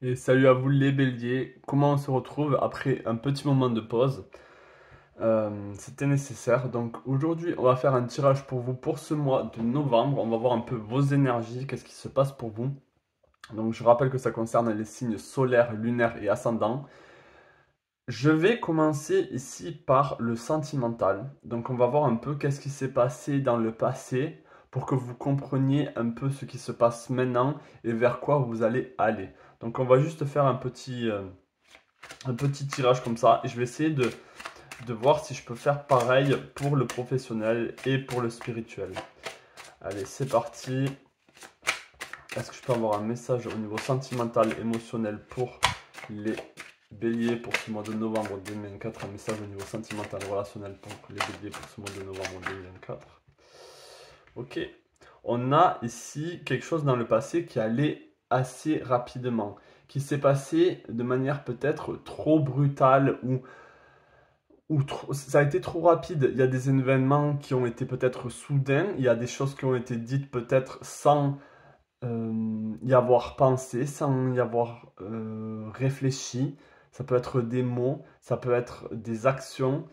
Et salut à vous les béliers, comment on se retrouve après un petit moment de pause? C'était nécessaire, donc aujourd'hui on va faire un tirage pour vous pour ce mois de novembre, on va voir un peu vos énergies, qu'est-ce qui se passe pour vous. Donc je rappelle que ça concerne les signes solaires, lunaires et ascendants. Je vais commencer ici par le sentimental, donc on va voir un peu qu'est-ce qui s'est passé dans le passé pour que vous compreniez un peu ce qui se passe maintenant et vers quoi vous allez aller. Donc on va juste faire un petit tirage comme ça et je vais essayer de voir si je peux faire pareil pour le professionnel et pour le spirituel. Allez, c'est parti. Est-ce que je peux avoir un message au niveau sentimental, émotionnel pour les béliers pour ce mois de novembre 2024? Un message au niveau sentimental, relationnel pour les béliers pour ce mois de novembre 2024. Ok. On a ici quelque chose dans le passé qui allait assez rapidement, qui s'est passé de manière peut-être trop brutale ou ça a été trop rapide. Il y a des événements qui ont été peut-être soudains, il y a des choses qui ont été dites peut-être sans y avoir pensé, sans y avoir réfléchi. Ça peut être des mots, ça peut être des actions.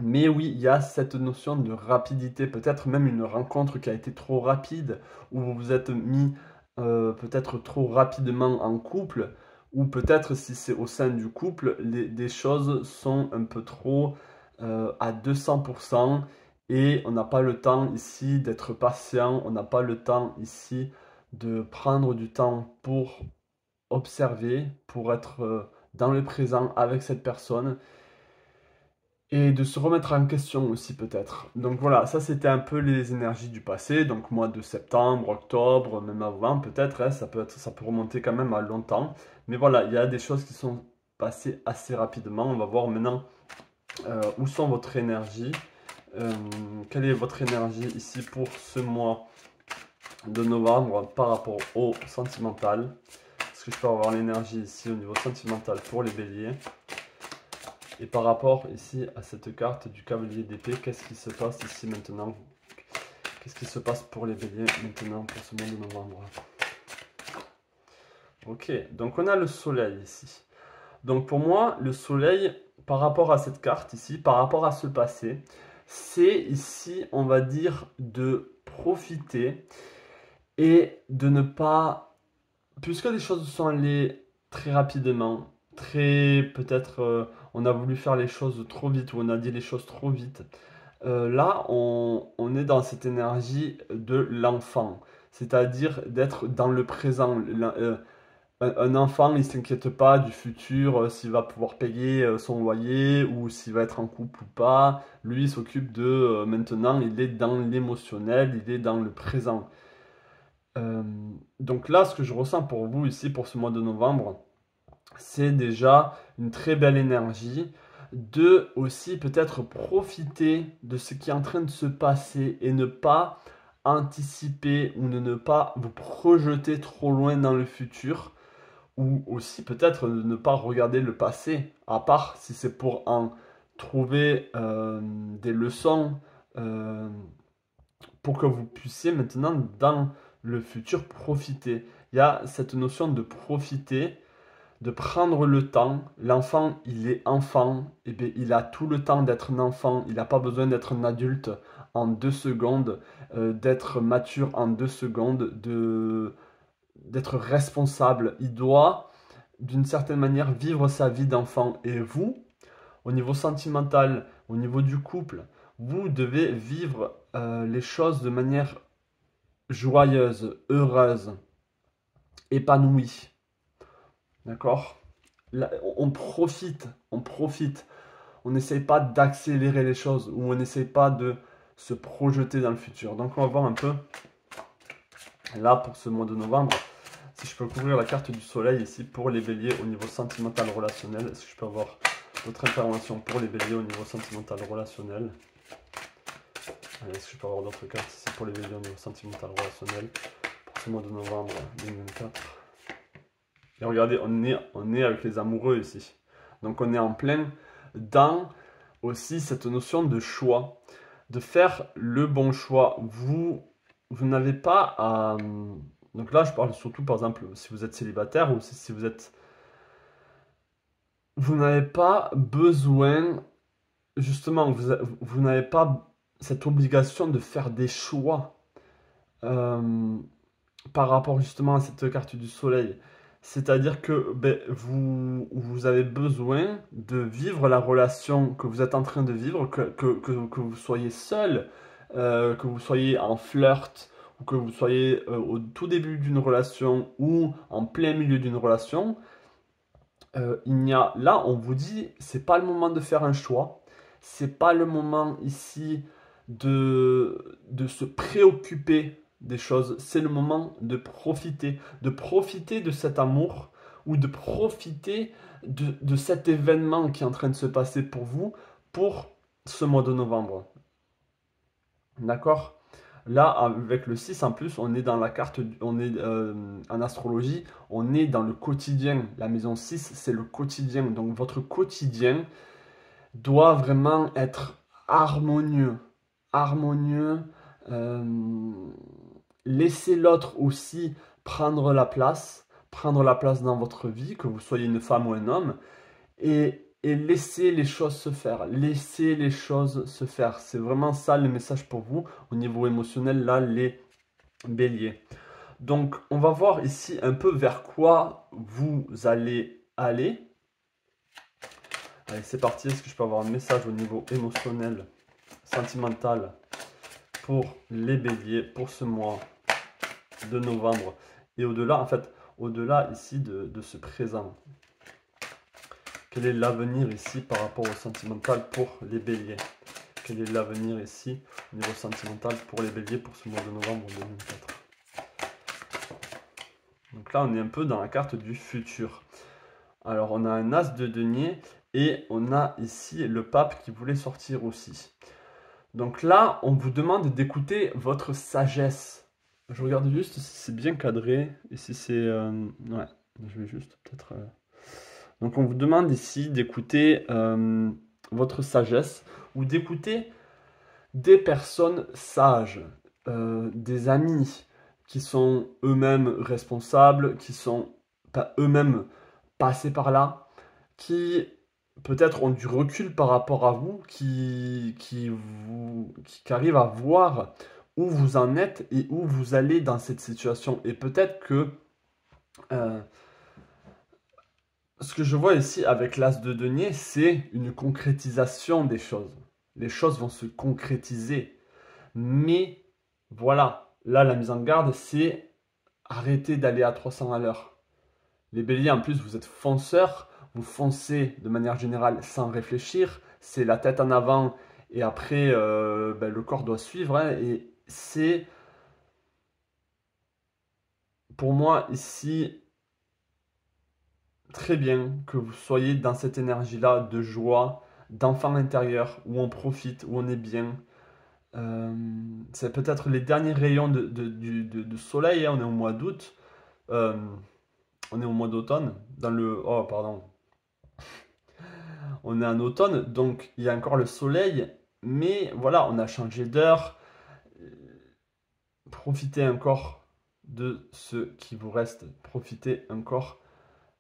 Mais oui, il y a cette notion de rapidité, peut-être même une rencontre qui a été trop rapide, où vous vous êtes mis peut-être trop rapidement en couple, ou peut-être si c'est au sein du couple, des choses sont un peu trop à 200% et on n'a pas le temps ici d'être patient, on n'a pas le temps ici de prendre du temps pour observer, pour être dans le présent avec cette personne et de se remettre en question aussi peut-être. Donc voilà, ça c'était un peu les énergies du passé, donc mois de septembre, octobre, même avant peut-être, hein, ça peut remonter quand même à longtemps. Mais voilà, il y a des choses qui sont passées assez rapidement. On va voir maintenant où sont votre énergie. Quelle est votre énergie ici pour ce mois de novembre par rapport au sentimental? Est-ce que je peux avoir l'énergie ici au niveau sentimental pour les béliers? Et par rapport ici à cette carte du cavalier d'épée, qu'est-ce qui se passe ici maintenant? Qu'est-ce qui se passe pour les béliers maintenant pour ce mois de novembre? Ok, donc on a le soleil ici. Donc pour moi, le soleil, par rapport à cette carte ici, par rapport à ce passé, c'est ici, on va dire, de profiter et de ne pas, puisque les choses sont allées très rapidement, très peut-être on a voulu faire les choses trop vite ou on a dit les choses trop vite. Là, on est dans cette énergie de l'enfant, c'est-à-dire d'être dans le présent. Un enfant, il ne s'inquiète pas du futur, s'il va pouvoir payer son loyer ou s'il va être en couple ou pas. Lui, il s'occupe de maintenant, il est dans l'émotionnel, il est dans le présent. Euh, donc là, ce que je ressens pour vous ici, pour ce mois de novembre, c'est déjà une très belle énergie de aussi peut-être profiter de ce qui est en train de se passer et ne pas anticiper ou ne pas vous projeter trop loin dans le futur ou aussi peut-être ne pas regarder le passé, à part si c'est pour en trouver des leçons euh, pour que vous puissiez maintenant dans le futur profiter. Il y a cette notion de profiter, de prendre le temps. L'enfant, il est enfant, et bien, il a tout le temps d'être un enfant, il n'a pas besoin d'être un adulte en 2 secondes, d'être mature en 2 secondes, d'être responsable. Il doit, d'une certaine manière, vivre sa vie d'enfant. Et vous, au niveau sentimental, au niveau du couple, vous devez vivre les choses de manière joyeuse, heureuse, épanouie. D'accord? Là, on profite, on profite. On n'essaye pas d'accélérer les choses ou on n'essaye pas de se projeter dans le futur. Donc on va voir un peu, là pour ce mois de novembre, si je peux couvrir la carte du soleil ici pour les béliers au niveau sentimental relationnel. Est-ce que je peux avoir votre intervention pour les béliers au niveau sentimental relationnel? Est-ce que je peux avoir d'autres cartes ici pour les béliers au niveau sentimental relationnel pour ce mois de novembre 2024? Et regardez, on est avec les amoureux ici. Donc on est en plein dans aussi cette notion de choix, de faire le bon choix. Vous n'avez pas Donc là, je parle surtout, par exemple, si vous êtes célibataire ou si vous êtes... Vous n'avez pas besoin, justement, vous n'avez pas cette obligation de faire des choix euh, par rapport justement à cette carte du soleil. C'est-à-dire que ben, vous avez besoin de vivre la relation que vous êtes en train de vivre, que vous soyez seul, que vous soyez en flirt, ou que vous soyez au tout début d'une relation ou en plein milieu d'une relation. Là, on vous dit, c'est pas le moment de faire un choix, c'est pas le moment ici de se préoccuper des choses, c'est le moment de profiter de cet amour ou de profiter de cet événement qui est en train de se passer pour vous pour ce mois de novembre. D'accord? Là, avec le 6 en plus, on est dans la carte, on est en astrologie, on est dans le quotidien. La maison 6, c'est le quotidien. Donc votre quotidien doit vraiment être harmonieux. Harmonieux. euh, Laissez l'autre aussi prendre la place dans votre vie, que vous soyez une femme ou un homme et laisser les choses se faire. Laisser les choses se faire. C'est vraiment ça le message pour vous au niveau émotionnel, là, les béliers. Donc, on va voir ici un peu vers quoi vous allez aller. Allez, c'est parti. Est-ce que je peux avoir un message au niveau émotionnel, sentimental pour les béliers pour ce mois de novembre et au-delà, en fait, au-delà ici de ce présent? Quel est l'avenir ici par rapport au sentimental pour les béliers? Quel est l'avenir ici au niveau sentimental pour les béliers pour ce mois de novembre 2004? Donc là, on est un peu dans la carte du futur. Alors, on a un as de denier et on a ici le pape qui voulait sortir aussi. Donc là, on vous demande d'écouter votre sagesse. Je regarde juste si c'est bien cadré et si c'est... ouais, je vais juste peut-être... Donc on vous demande ici d'écouter votre sagesse ou d'écouter des personnes sages, des amis qui sont eux-mêmes responsables, qui sont eux-mêmes passés par là, qui peut-être ont du recul par rapport à vous, qui arrivent à voir où vous en êtes et où vous allez dans cette situation. Et peut-être que euh, ce que je vois ici avec l'as de denier, c'est une concrétisation des choses. Les choses vont se concrétiser. Mais voilà, là la mise en garde, c'est arrêter d'aller à 300 à l'heure. Les béliers, en plus, vous êtes fonceurs, vous foncez de manière générale sans réfléchir, c'est la tête en avant et après le corps doit suivre. Hein, et c'est pour moi ici très bien que vous soyez dans cette énergie-là de joie, d'enfant intérieur, où on profite, où on est bien. C'est peut-être les derniers rayons de soleil, hein, on est au mois d'août, euh, on est au mois d'automne, dans le... Oh, pardon. On est en automne, donc il y a encore le soleil, mais voilà, on a changé d'heure. Profitez encore de ce qui vous reste, profitez encore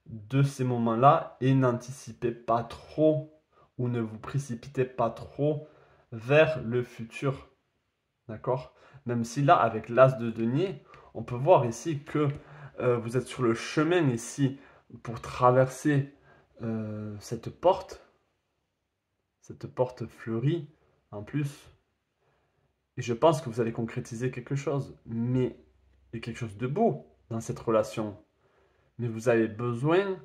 de ces moments-là et n'anticipez pas trop ou ne vous précipitez pas trop vers le futur. D'accord? Même si là, avec l'as de denier, on peut voir ici que vous êtes sur le chemin ici pour traverser cette porte fleurie en plus. Et je pense que vous allez concrétiser quelque chose, mais il y a quelque chose de beau dans cette relation. Mais vous avez besoin,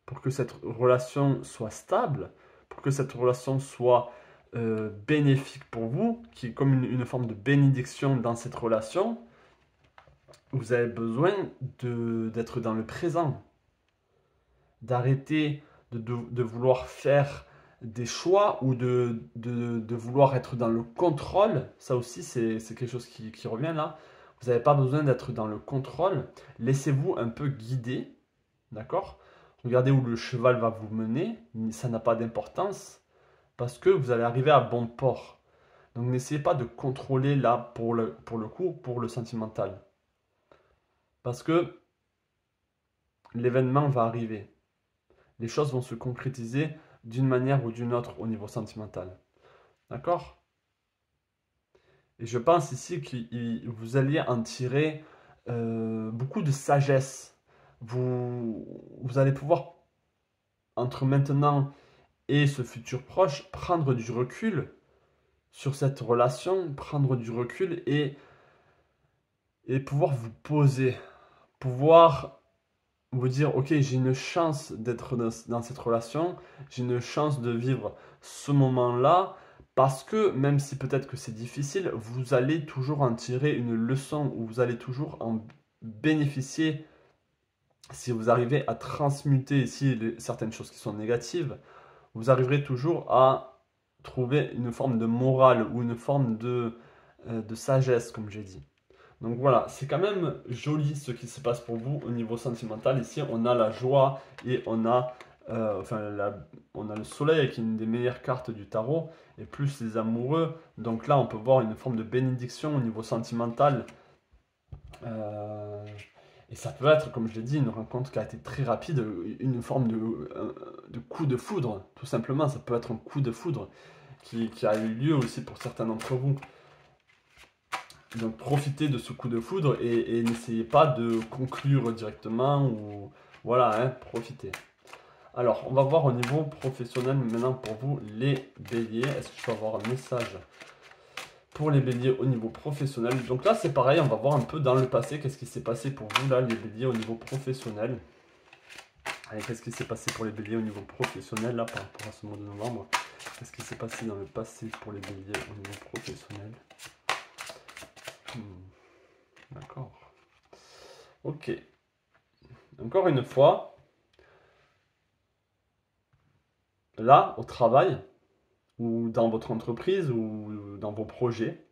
pour que cette relation soit stable, pour que cette relation soit bénéfique pour vous, qui est comme une forme de bénédiction dans cette relation, vous avez besoin d'être dans le présent, d'arrêter de vouloir faire des choix ou de vouloir être dans le contrôle. Ça aussi, c'est quelque chose qui revient là. Vous n'avez pas besoin d'être dans le contrôle. Laissez-vous un peu guider. D'accord? Regardez où le cheval va vous mener. Ça n'a pas d'importance parce que vous allez arriver à bon port. Donc n'essayez pas de contrôler là pour le coup, pour le sentimental. Parce que l'événement va arriver. Les choses vont se concrétiser d'une manière ou d'une autre au niveau sentimental. D'accord? Et je pense ici que vous alliez en tirer beaucoup de sagesse. Vous allez pouvoir, entre maintenant et ce futur proche, prendre du recul sur cette relation, prendre du recul et pouvoir vous poser, pouvoir vous dire, ok, j'ai une chance d'être dans cette relation, j'ai une chance de vivre ce moment-là, parce que même si peut-être que c'est difficile, vous allez toujours en tirer une leçon, ou vous allez toujours en bénéficier si vous arrivez à transmuter ici certaines choses qui sont négatives, vous arriverez toujours à trouver une forme de morale ou une forme de sagesse, comme j'ai dit. Donc voilà, c'est quand même joli ce qui se passe pour vous au niveau sentimental. Ici, on a la joie et on a, on a le soleil qui est une des meilleures cartes du tarot et plus les amoureux. Donc là, on peut voir une forme de bénédiction au niveau sentimental. Et ça peut être, comme je l'ai dit, une rencontre qui a été très rapide, une forme de coup de foudre, tout simplement. Ça peut être un coup de foudre qui a eu lieu aussi pour certains d'entre vous. Donc profitez de ce coup de foudre et n'essayez pas de conclure directement ou voilà, hein, profitez. Alors, on va voir au niveau professionnel maintenant pour vous les béliers. Est-ce que je peux avoir un message pour les béliers au niveau professionnel? Donc là, c'est pareil, on va voir un peu dans le passé qu'est-ce qui s'est passé pour vous là, les béliers au niveau professionnel. Allez, qu'est-ce qui s'est passé pour les béliers au niveau professionnel là par rapport à ce mois de novembre? Qu'est-ce qui s'est passé dans le passé pour les béliers au niveau professionnel? D'accord. Ok. Encore une fois, là, au travail, ou dans votre entreprise, ou dans vos projets,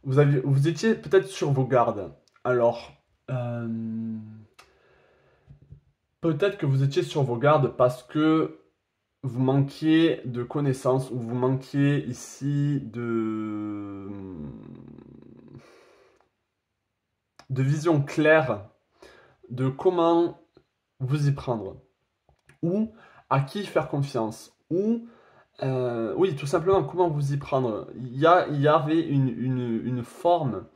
vous étiez peut-être sur vos gardes. Alors, peut-être que vous étiez sur vos gardes parce que vous manquiez de connaissances, ou vous manquiez ici de vision claire de comment vous y prendre, ou à qui faire confiance, ou oui, tout simplement comment vous y prendre. Il y avait une forme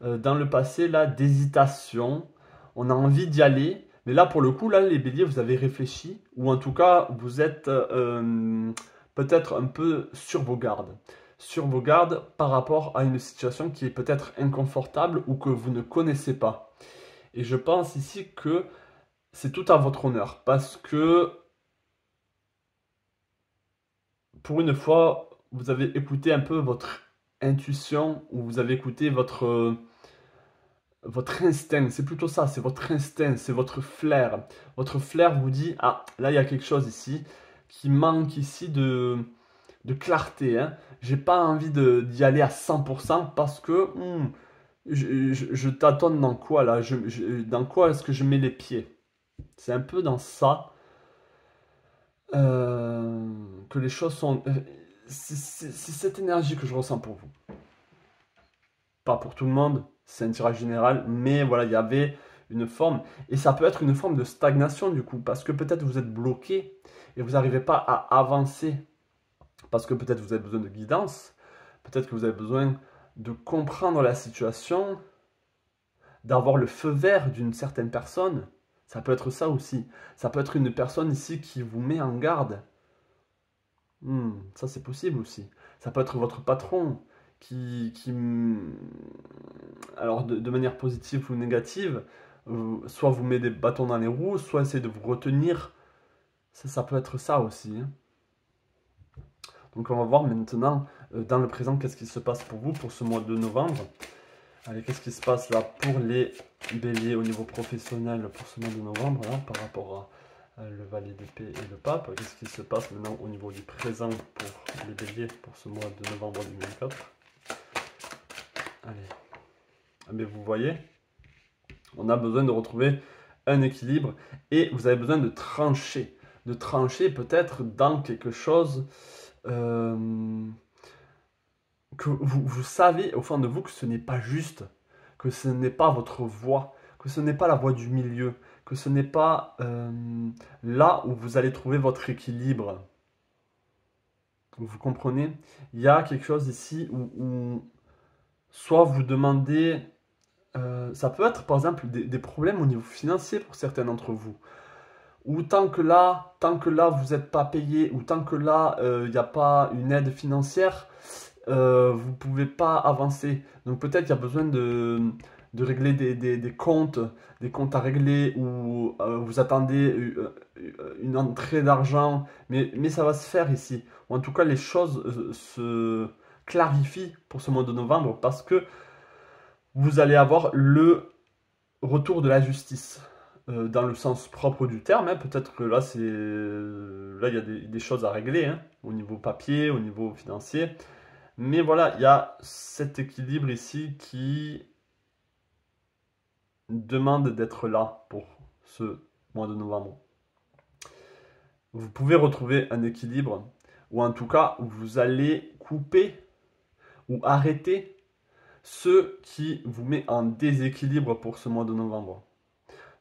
dans le passé là d'hésitation. On a envie d'y aller, mais là pour le coup là les béliers vous avez réfléchi, ou en tout cas vous êtes peut-être un peu sur vos gardes par rapport à une situation qui est peut-être inconfortable ou que vous ne connaissez pas. Et je pense ici que c'est tout à votre honneur parce que pour une fois, vous avez écouté un peu votre intuition ou vous avez écouté votre instinct. C'est plutôt ça, c'est votre instinct, c'est votre flair. Votre flair vous dit, ah, là, il y a quelque chose ici qui manque ici de clarté. Hein. J'ai pas envie d'y aller à 100% parce que je tâtonne dans quoi là dans quoi est-ce que je mets les pieds? C'est un peu dans ça que les choses sont. C'est cette énergie que je ressens pour vous. Pas pour tout le monde, c'est un tirage général, mais voilà, il y avait une forme. Et ça peut être une forme de stagnation du coup, parce que peut-être vous êtes bloqué et vous n'arrivez pas à avancer. Parce que peut-être vous avez besoin de guidance, peut-être que vous avez besoin de comprendre la situation, d'avoir le feu vert d'une certaine personne. Ça peut être ça aussi. Ça peut être une personne ici qui vous met en garde. Ça c'est possible aussi. Ça peut être votre patron qui alors de manière positive ou négative, soit vous met des bâtons dans les roues, soit essaie de vous retenir. Ça peut être ça aussi. Hein. Donc on va voir maintenant dans le présent qu'est-ce qui se passe pour vous pour ce mois de novembre. Allez, qu'est-ce qui se passe là pour les béliers au niveau professionnel pour ce mois de novembre là, par rapport à le valet d'épée et le pape. Qu'est-ce qui se passe maintenant au niveau du présent pour les béliers pour ce mois de novembre 2024. Allez. Ah, mais vous voyez, on a besoin de retrouver un équilibre et vous avez besoin de trancher. De trancher peut-être dans quelque chose que vous savez au fond de vous que ce n'est pas juste. que ce n'est pas votre voie, que ce n'est pas la voie du milieu, que ce n'est pas là où vous allez trouver votre équilibre. Vous comprenez? Il y a quelque chose ici où soit vous demandez, ça peut être par exemple des problèmes au niveau financier pour certains d'entre vous. Ou tant que là vous n'êtes pas payé, ou tant que là il n'y a pas une aide financière, vous ne pouvez pas avancer. Donc peut-être il y a besoin de régler des comptes à régler, ou vous attendez une entrée d'argent, mais ça va se faire ici. Ou en tout cas les choses se clarifient pour ce mois de novembre, parce que vous allez avoir le retour de la justice. Dans le sens propre du terme, hein. Peut-être que là, il y a des choses à régler, hein, au niveau papier, au niveau financier. Mais voilà, il y a cet équilibre ici qui demande d'être là pour ce mois de novembre. Vous pouvez retrouver un équilibre, ou en tout cas, vous allez couper ou arrêter ce qui vous met en déséquilibre pour ce mois de novembre.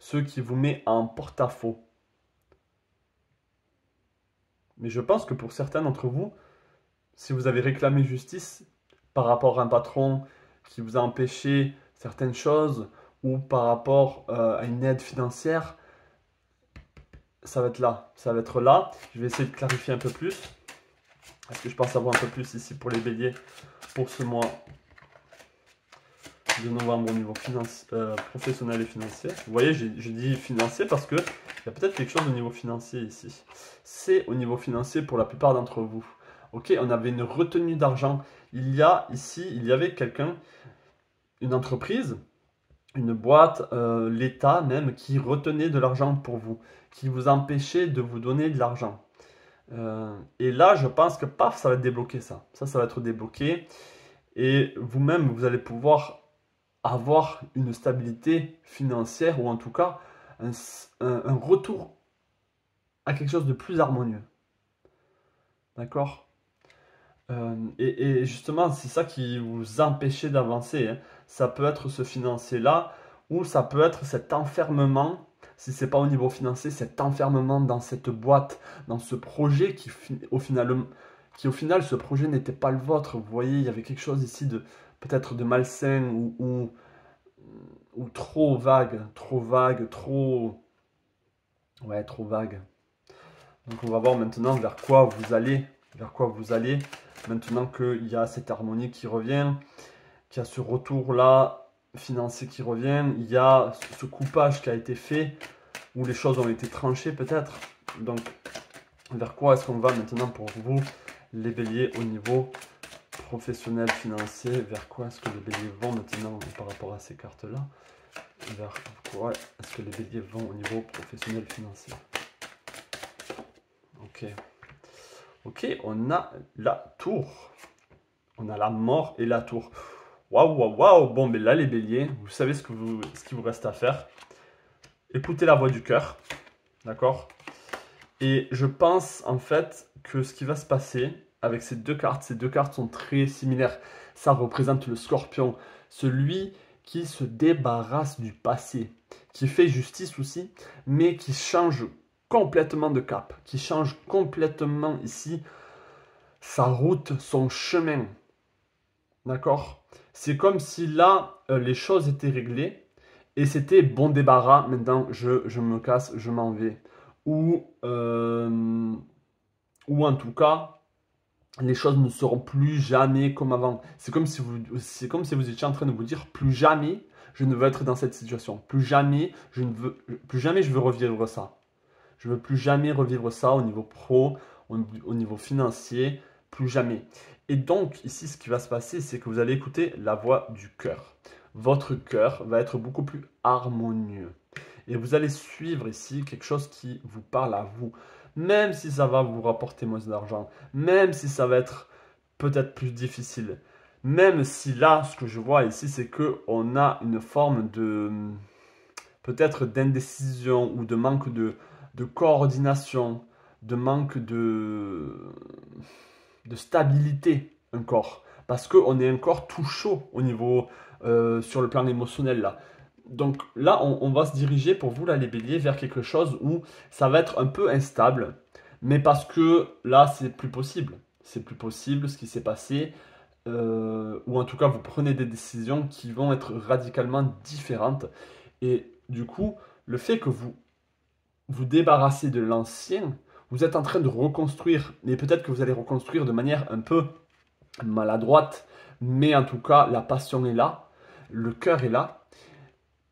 Ce qui vous met en porte-à-faux. Mais je pense que pour certains d'entre vous, si vous avez réclamé justice par rapport à un patron qui vous a empêché certaines choses, ou par rapport à une aide financière, ça va être là. Ça va être là. Je vais essayer de clarifier un peu plus. Parce que je pense avoir un peu plus ici pour les béliers pour ce mois de novembre au niveau professionnel et financier. Vous voyez, j'ai dit financier parce qu'il y a peut-être quelque chose au niveau financier ici. C'est au niveau financier pour la plupart d'entre vous. Ok, on avait une retenue d'argent. Il y avait quelqu'un, une entreprise, une boîte, l'État même, qui retenait de l'argent pour vous, qui vous empêchait de vous donner de l'argent. Et là, je pense que paf, ça va être débloqué ça. Ça va être débloqué. Et vous-même, vous allez pouvoir avoir une stabilité financière, ou en tout cas un retour à quelque chose de plus harmonieux. D'accord? Et justement, c'est ça qui vous empêchait d'avancer, hein. Ça peut être ce financier-là, ou ça peut être cet enfermement, si c'est pas au niveau financier, cet enfermement dans cette boîte, dans ce projet qui au final, ce projet n'était pas le vôtre. Vous voyez, il y avait quelque chose ici de peut-être de malsain, ou trop vague, ouais, trop vague. Donc on va voir maintenant vers quoi vous allez, maintenant qu'il y a cette harmonie qui revient, qu'il y a ce retour-là financier qui revient, il y a ce coupage qui a été fait, où les choses ont été tranchées peut-être. Donc vers quoi est-ce qu'on va maintenant pour vous, les béliers, au niveau professionnel, financier? Vers quoi est-ce que les béliers vont maintenant par rapport à ces cartes-là? Vers quoi est-ce que les béliers vont au niveau professionnel, financier? Ok. Ok, on a la tour. On a la mort et la tour. Waouh, waouh, waouh. Bon, mais là, les béliers, vous savez ce qu'il vous reste à faire. Écoutez la voix du cœur. D'accord? Et je pense, en fait, que ce qui va se passer avec ces deux cartes sont très similaires. Ça représente le scorpion. Celui qui se débarrasse du passé, qui fait justice aussi, mais qui change complètement de cap, qui change complètement ici sa route, son chemin. D'accord? C'est comme si là, les choses étaient réglées et c'était bon débarras, maintenant je me casse, je m'en vais. Ou en tout cas, les choses ne seront plus jamais comme avant. C'est comme si vous étiez en train de vous dire, plus jamais je ne veux être dans cette situation. Plus jamais je veux revivre ça. Je veux plus jamais revivre ça au niveau pro, au niveau financier, plus jamais. Et donc ici, ce qui va se passer, c'est que vous allez écouter la voix du cœur. Votre cœur va être beaucoup plus harmonieux. Et vous allez suivre ici quelque chose qui vous parle à vous. Même si ça va vous rapporter moins d'argent, même si ça va être peut-être plus difficile, même si là, ce que je vois ici, c'est qu'on a une forme de peut-être d'indécision, ou de manque de coordination, de manque de stabilité encore. Parce qu'on est encore tout chaud au niveau sur le plan émotionnel là. Donc là, on va se diriger pour vous, là, les béliers, vers quelque chose où ça va être un peu instable. Mais parce que là, c'est plus possible. C'est plus possible ce qui s'est passé. Ou en tout cas, vous prenez des décisions qui vont être radicalement différentes. Et du coup, le fait que vous vous débarrassez de l'ancien, vous êtes en train de reconstruire. Mais peut-être que vous allez reconstruire de manière un peu maladroite. Mais en tout cas, la passion est là. Le cœur est là.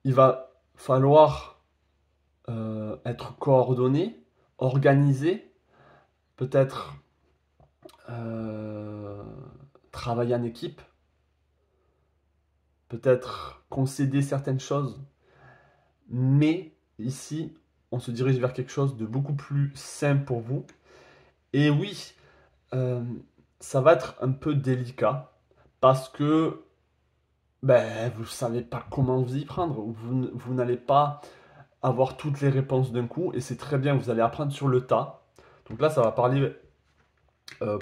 Il va falloir être coordonné, organisé, peut-être travailler en équipe, peut-être concéder certaines choses. Mais ici, on se dirige vers quelque chose de beaucoup plus sain pour vous. Et oui, ça va être un peu délicat parce que ben, vous ne savez pas comment vous y prendre. Vous n'allez pas avoir toutes les réponses d'un coup et c'est très bien, vous allez apprendre sur le tas. Donc là, ça va parler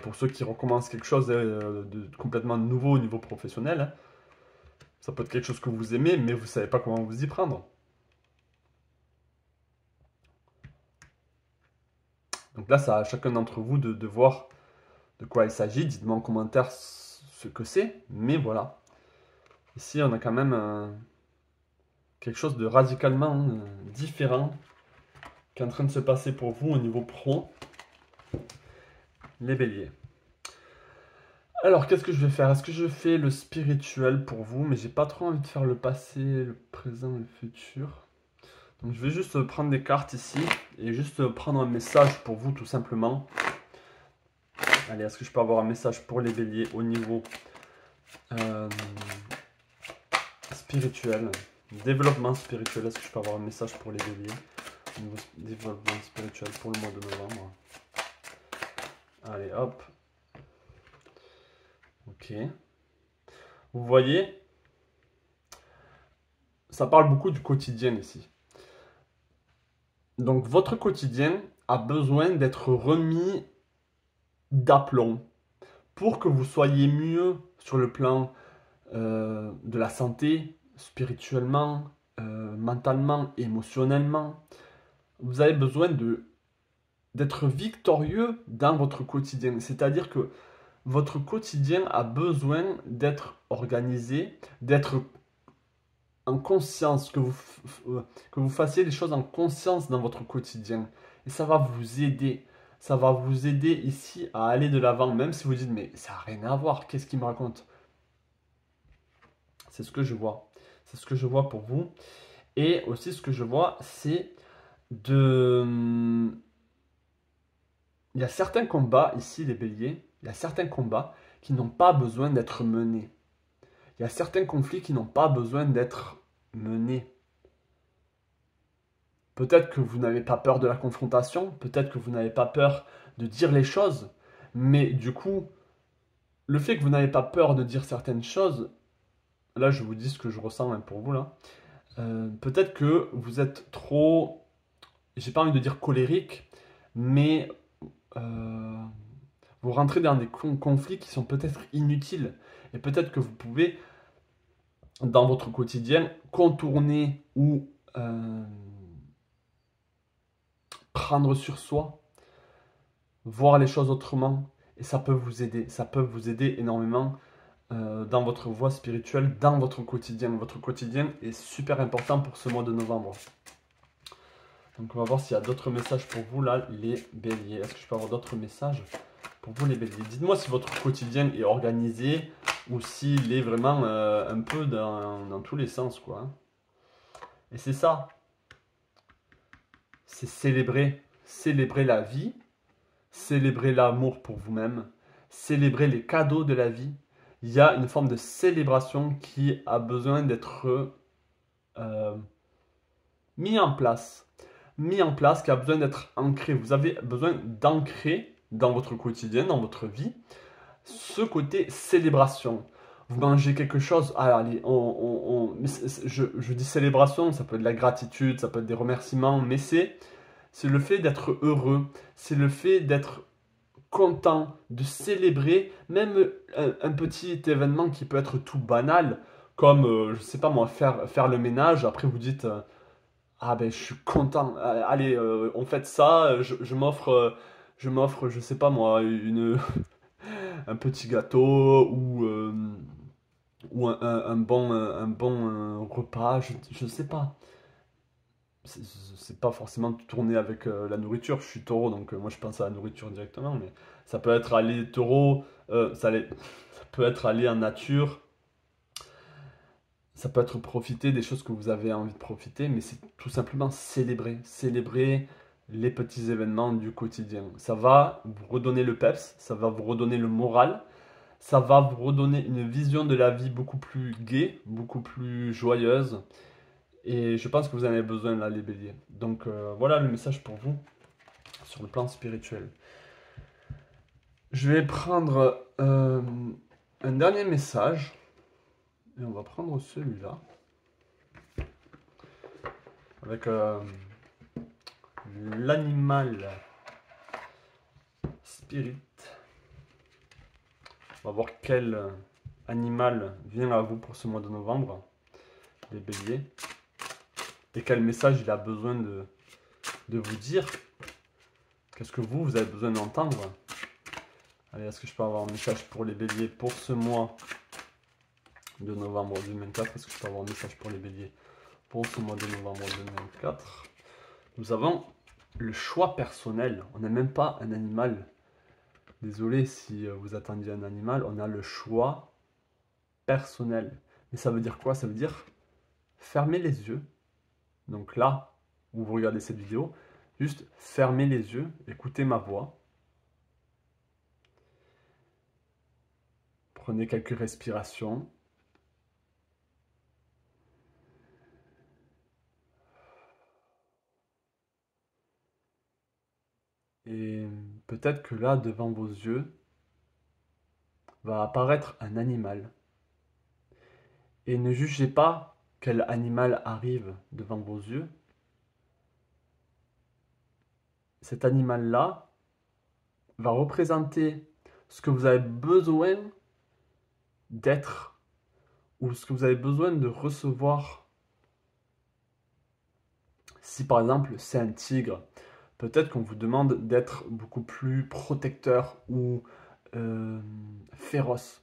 pour ceux qui recommencent quelque chose de complètement nouveau au niveau professionnel. Hein. Ça peut être quelque chose que vous aimez, mais vous ne savez pas comment vous y prendre. Donc là, c'est à chacun d'entre vous de voir de quoi il s'agit. Dites-moi en commentaire ce que c'est. Mais voilà. Ici, on a quand même quelque chose de radicalement différent qui est en train de se passer pour vous au niveau pro. Les béliers. Alors, qu'est-ce que je vais faire? Est-ce que je fais le spirituel pour vous? Mais j'ai pas trop envie de faire le passé, le présent et le futur. Donc, je vais juste prendre des cartes ici et juste prendre un message pour vous, tout simplement. Allez, est-ce que je peux avoir un message pour les béliers au niveau spirituel? Développement spirituel, est-ce que je peux avoir un message pour les béliers au niveau développement spirituel pour le mois de novembre? Allez, hop. Ok. Vous voyez, ça parle beaucoup du quotidien ici. Donc, votre quotidien a besoin d'être remis d'aplomb pour que vous soyez mieux sur le plan de la santé, spirituellement, mentalement, émotionnellement. Vous avez besoin d'être victorieux dans votre quotidien. C'est-à-dire que votre quotidien a besoin d'être organisé, d'être en conscience, que vous fassiez les choses en conscience dans votre quotidien. Et ça va vous aider. Ça va vous aider ici à aller de l'avant, même si vous dites, mais ça n'a rien à voir, qu'est-ce qu'il me raconte? C'est ce que je vois. C'est ce que je vois pour vous. Et aussi ce que je vois, c'est de... Il y a certains combats, ici les béliers, il y a certains combats qui n'ont pas besoin d'être menés. Il y a certains conflits qui n'ont pas besoin d'être menés. Peut-être que vous n'avez pas peur de la confrontation, peut-être que vous n'avez pas peur de dire les choses, mais du coup, le fait que vous n'avez pas peur de dire certaines choses, là je vous dis ce que je ressens hein, pour vous là, peut-être que vous êtes trop, j'ai pas envie de dire colérique, mais vous rentrez dans des conflits qui sont peut-être inutiles, et peut-être que vous pouvez, dans votre quotidien, contourner ou prendre sur soi, voir les choses autrement, et ça peut vous aider. Ça peut vous aider énormément dans votre voie spirituelle, dans votre quotidien. Votre quotidien est super important pour ce mois de novembre. Donc on va voir s'il y a d'autres messages pour vous là, les béliers. Est-ce que je peux avoir d'autres messages pour vous les béliers? Dites-moi si votre quotidien est organisé ou s'il est vraiment un peu dans tous les sens quoi. Et c'est ça. C'est célébrer la vie, célébrer l'amour pour vous-même, célébrer les cadeaux de la vie. Il y a une forme de célébration qui a besoin d'être mis en place, qui a besoin d'être ancré. Vous avez besoin d'ancrer dans votre quotidien, dans votre vie, ce côté célébration. Vous mangez quelque chose, allez, je dis célébration, ça peut être de la gratitude, ça peut être des remerciements, mais c'est le fait d'être heureux, c'est le fait d'être content, de célébrer même un petit événement qui peut être tout banal Comme, je sais pas moi, faire le ménage, après vous dites, ah ben je suis content, allez, on fait ça, je m'offre, je sais pas moi, un petit gâteau ou un bon repas, je sais pas. C'est pas forcément tourné avec la nourriture, je suis taureau, donc moi je pense à la nourriture directement, mais ça peut être aller taureau, ça peut être aller en nature, ça peut être profiter des choses que vous avez envie de profiter, mais c'est tout simplement célébrer les petits événements du quotidien. Ça va vous redonner le peps, ça va vous redonner le moral, ça va vous redonner une vision de la vie beaucoup plus gaie, beaucoup plus joyeuse. Et je pense que vous en avez besoin là, les béliers. Donc voilà le message pour vous sur le plan spirituel. Je vais prendre un dernier message. Et on va prendre celui-là. Avec l'animal spirit. On va voir quel animal vient à vous pour ce mois de novembre, les béliers. Et quel message il a besoin de vous dire. Qu'est-ce que vous avez besoin d'entendre. Allez, est-ce que je peux avoir un message pour les béliers pour ce mois de novembre 2024? Est-ce que je peux avoir un message pour les béliers pour ce mois de novembre 2024? Nous avons le choix personnel. On n'a même pas un animal. Désolé si vous attendiez un animal. On a le choix personnel. Mais ça veut dire quoi? Ça veut dire fermer les yeux. Donc là où vous regardez cette vidéo, juste fermez les yeux, écoutez ma voix. Prenez quelques respirations. Et peut-être que là, devant vos yeux, va apparaître un animal. Et ne jugez pas quel animal arrive devant vos yeux. Cet animal-là va représenter ce que vous avez besoin d'être ou ce que vous avez besoin de recevoir. Si par exemple c'est un tigre, peut-être qu'on vous demande d'être beaucoup plus protecteur ou féroce.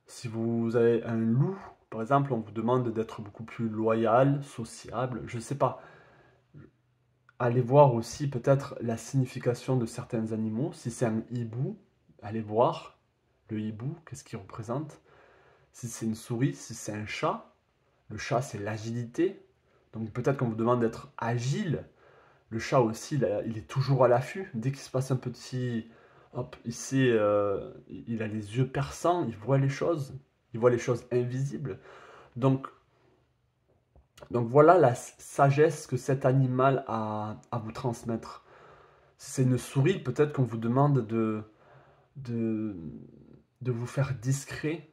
Si vous avez un loup, par exemple, on vous demande d'être beaucoup plus loyal, sociable, je ne sais pas. Allez voir aussi peut-être la signification de certains animaux. Si c'est un hibou, allez voir le hibou, qu'est-ce qu'il représente. Si c'est une souris, si c'est un chat, le chat c'est l'agilité. Donc peut-être qu'on vous demande d'être agile. Le chat aussi, il est toujours à l'affût. Dès qu'il se passe un petit... Hop, il sait, il a les yeux perçants, il voit les choses. Il voit les choses invisibles. Donc voilà la sagesse que cet animal a à vous transmettre. Si c'est une souris, peut-être qu'on vous demande de vous faire discret,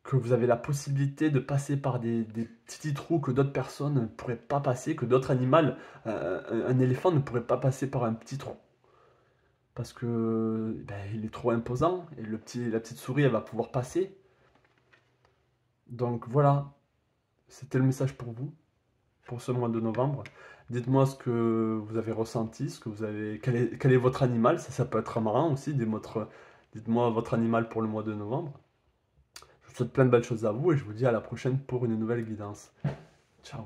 que vous avez la possibilité de passer par des petits trous que d'autres personnes ne pourraient pas passer, que d'autres animaux, un éléphant ne pourrait pas passer par un petit trou. Parce que il est trop imposant et la petite souris, elle va pouvoir passer. Donc voilà, c'était le message pour vous, pour ce mois de novembre. Dites-moi ce que vous avez ressenti, quel est votre animal, ça peut être marrant aussi. Dites-moi votre animal pour le mois de novembre. Je vous souhaite plein de belles choses à vous et je vous dis à la prochaine pour une nouvelle guidance. Ciao.